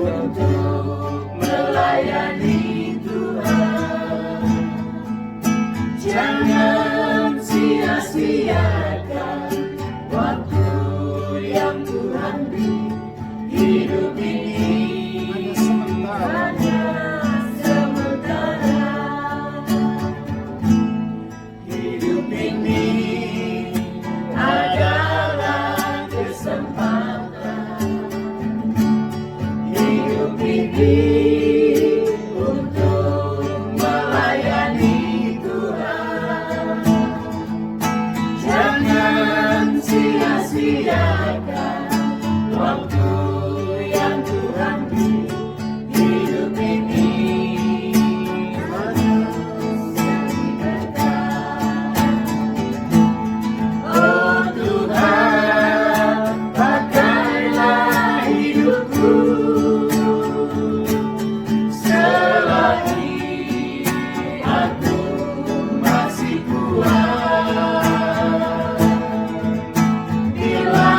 Untuk melayani Tuhan, jangan sia-siakan waktu yang Tuhan beri. Hidup ini hanya sementara. Hidup ini adalah kesempatan. Hidup ini untuk melayani Tuhan. Jangan sia-siakan waktu yang Tuhan beri. Hidup ini harus diberkati. Oh Tuhan, pakailah hidupku selagi aku masih kuat. Bila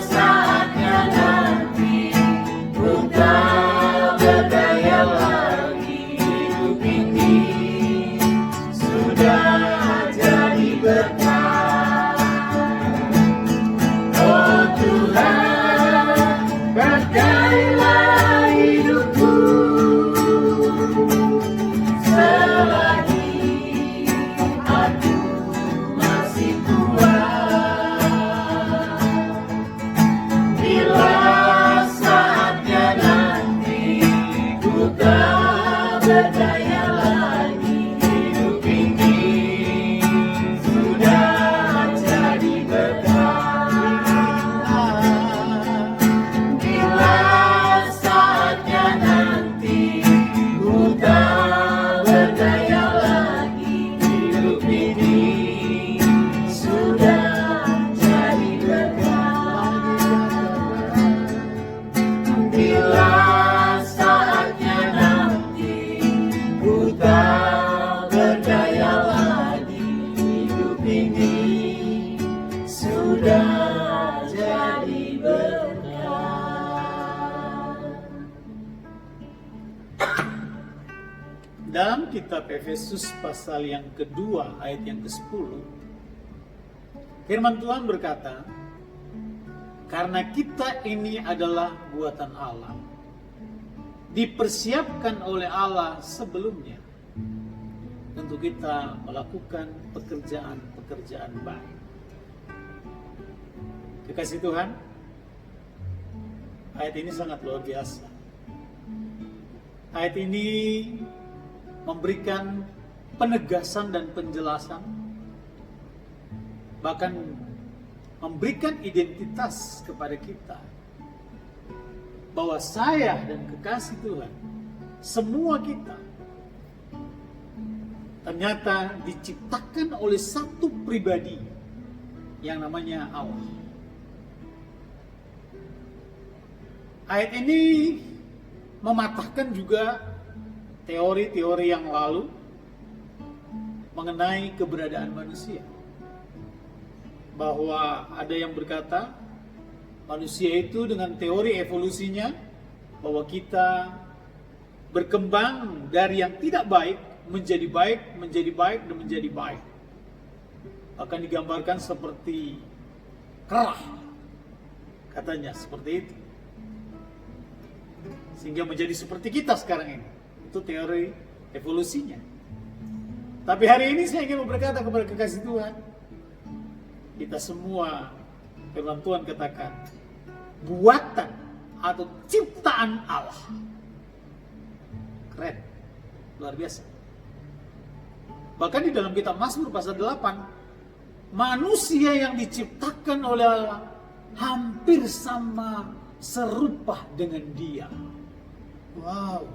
saatnya nanti ku tak berdaya lagi, hidup ini sudah jadi berkah. Oh Tuhan, pakailah hidupku selagi aku masih kuat. Bila saatnya nanti ku tak berdaya lagi, hidup ini sudah jadi berkah. Bila saatnya nanti ku tak berdaya lagi, hidup ini sudah jadi berkah. Bila saatnya nanti ku tak berdaya lagi, hidup ini sudah jadi berkah. Dalam kitab Efesus pasal yang kedua ayat yang ke-10, firman Tuhan berkata, karena kita ini adalah buatan Allah, dipersiapkan oleh Allah sebelumnya untuk kita melakukan pekerjaan-pekerjaan baik. Kekasih Tuhan, ayat ini sangat luar biasa. Ayat ini memberikan penegasan dan penjelasan, bahkan memberikan identitas kepada kita bahwa saya dan kekasih Tuhan, semua kita ternyata diciptakan oleh satu pribadi yang namanya Allah. Ayat ini mematahkan juga teori-teori yang lalu mengenai keberadaan manusia. Bahwa ada yang berkata manusia itu dengan teori evolusinya bahwa kita berkembang dari yang tidak baik menjadi baik, menjadi baik, dan menjadi baik. Akan digambarkan seperti kerah, katanya seperti itu. Sehingga menjadi seperti kita sekarang ini. Itu teori evolusinya. Tapi hari ini saya ingin berkata kepada kekasih Tuhan, kita semua, firman Tuhan katakan, buatan atau ciptaan Allah. Keren, luar biasa. Bahkan di dalam kitab Mazmur pasal 8, manusia yang diciptakan oleh Allah hampir sama serupa dengan Dia. Wow,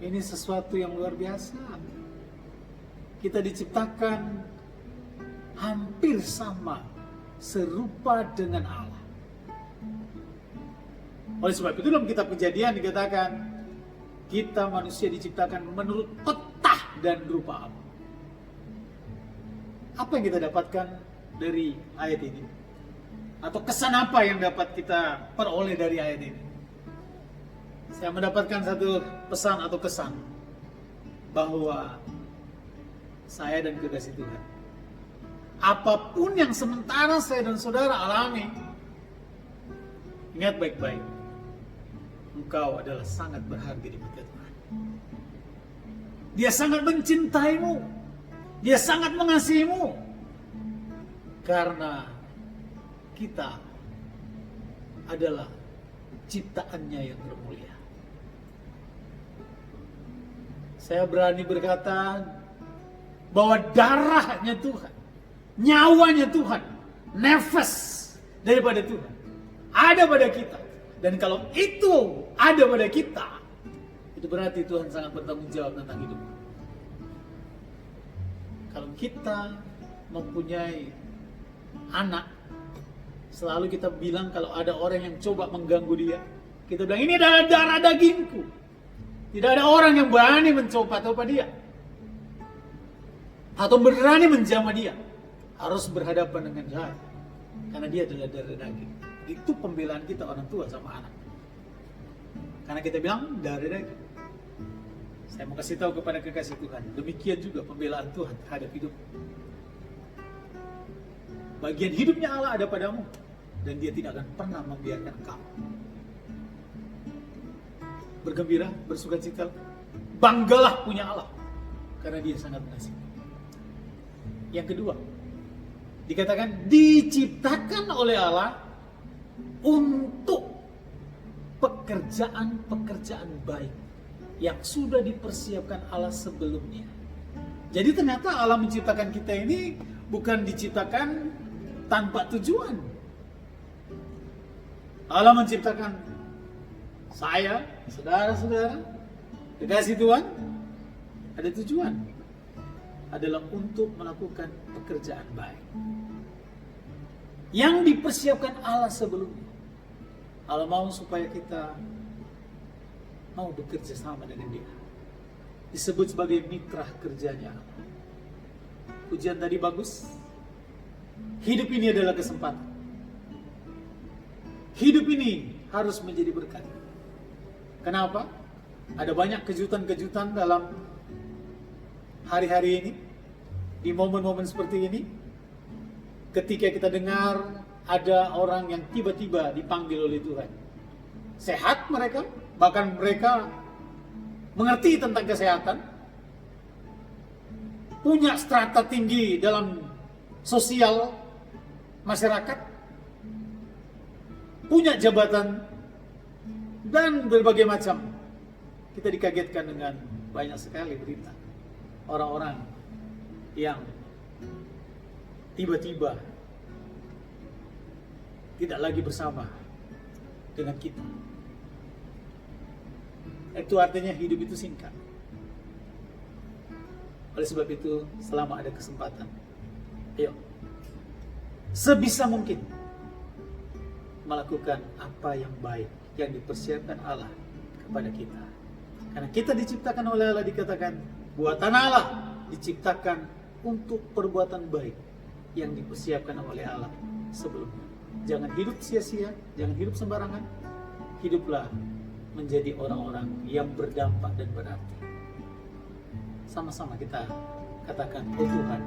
ini sesuatu yang luar biasa. Kita diciptakan hampir sama serupa dengan Allah. Oleh sebab itu dalam kitab Kejadian dikatakan kita manusia diciptakan menurut peta dan rupa Allah. Apa yang kita dapatkan dari ayat ini? Atau kesan apa yang dapat kita peroleh dari ayat ini? Saya mendapatkan satu pesan atau kesan bahwa saya dan kekasih Tuhan, apapun yang sementara saya dan saudara alami, ingat baik-baik, engkau adalah sangat berharga di mata Tuhan. Dia sangat mencintaimu, Dia sangat mengasihimu, karena kita adalah ciptaannya yang termulia. Saya berani berkata bahwa darahnya Tuhan, nyawanya Tuhan, nafas daripada Tuhan ada pada kita. Dan kalau itu ada pada kita, itu berarti Tuhan sangat bertanggung jawab tentang hidup. Kalau kita mempunyai anak, selalu kita bilang kalau ada orang yang coba mengganggu dia, kita bilang ini adalah darah dagingku. Tidak ada orang yang berani mencoba-coba dia atau berani menjamah dia. Harus berhadapan dengan dia, karena dia adalah darah daging. Itu pembelaan kita orang tua sama anak. Karena kita bilang darah daging. Saya mau kasih tahu kepada kekasih Tuhan, demikian juga pembelaan Tuhan terhadap hidup. Bagian hidupnya Allah ada padamu, dan Dia tidak akan pernah membiarkan engkau. Bergembira, bersukacita, banggalah punya Allah, karena Dia sangat mengasihi. Yang kedua, dikatakan diciptakan oleh Allah untuk pekerjaan-pekerjaan baik yang sudah dipersiapkan Allah sebelumnya. Jadi ternyata Allah menciptakan kita ini bukan diciptakan tanpa tujuan. Allah menciptakan saya, saudara-saudara, kekasih Tuhan, ada tujuan. Adalah untuk melakukan pekerjaan baik yang dipersiapkan Allah sebelumnya. Allah mau supaya kita mau bekerja sama dengan Dia. Disebut sebagai mitra kerjanya. Ujian tadi bagus. Hidup ini adalah kesempatan. Hidup ini harus menjadi berkat. Kenapa? Ada banyak kejutan-kejutan dalam hari-hari ini, di momen-momen seperti ini. Ketika kita dengar ada orang yang tiba-tiba dipanggil oleh Tuhan, sehat mereka, bahkan mereka mengerti tentang kesehatan, punya strata tinggi dalam sosial masyarakat, punya jabatan, dan berbagai macam. Kita dikagetkan dengan banyak sekali berita orang-orang yang tiba-tiba tidak lagi bersama dengan kita. Itu artinya hidup itu singkat. Oleh sebab itu, selama ada kesempatan, ayo sebisa mungkin melakukan apa yang baik yang dipersiapkan Allah kepada kita. Karena kita diciptakan oleh Allah, dikatakan buatan Allah, diciptakan untuk perbuatan baik yang dipersiapkan oleh Allah sebelumnya. Jangan hidup sia-sia, jangan hidup sembarangan. Hiduplah menjadi orang-orang yang berdampak dan berarti. Sama-sama kita katakan, oh Tuhan,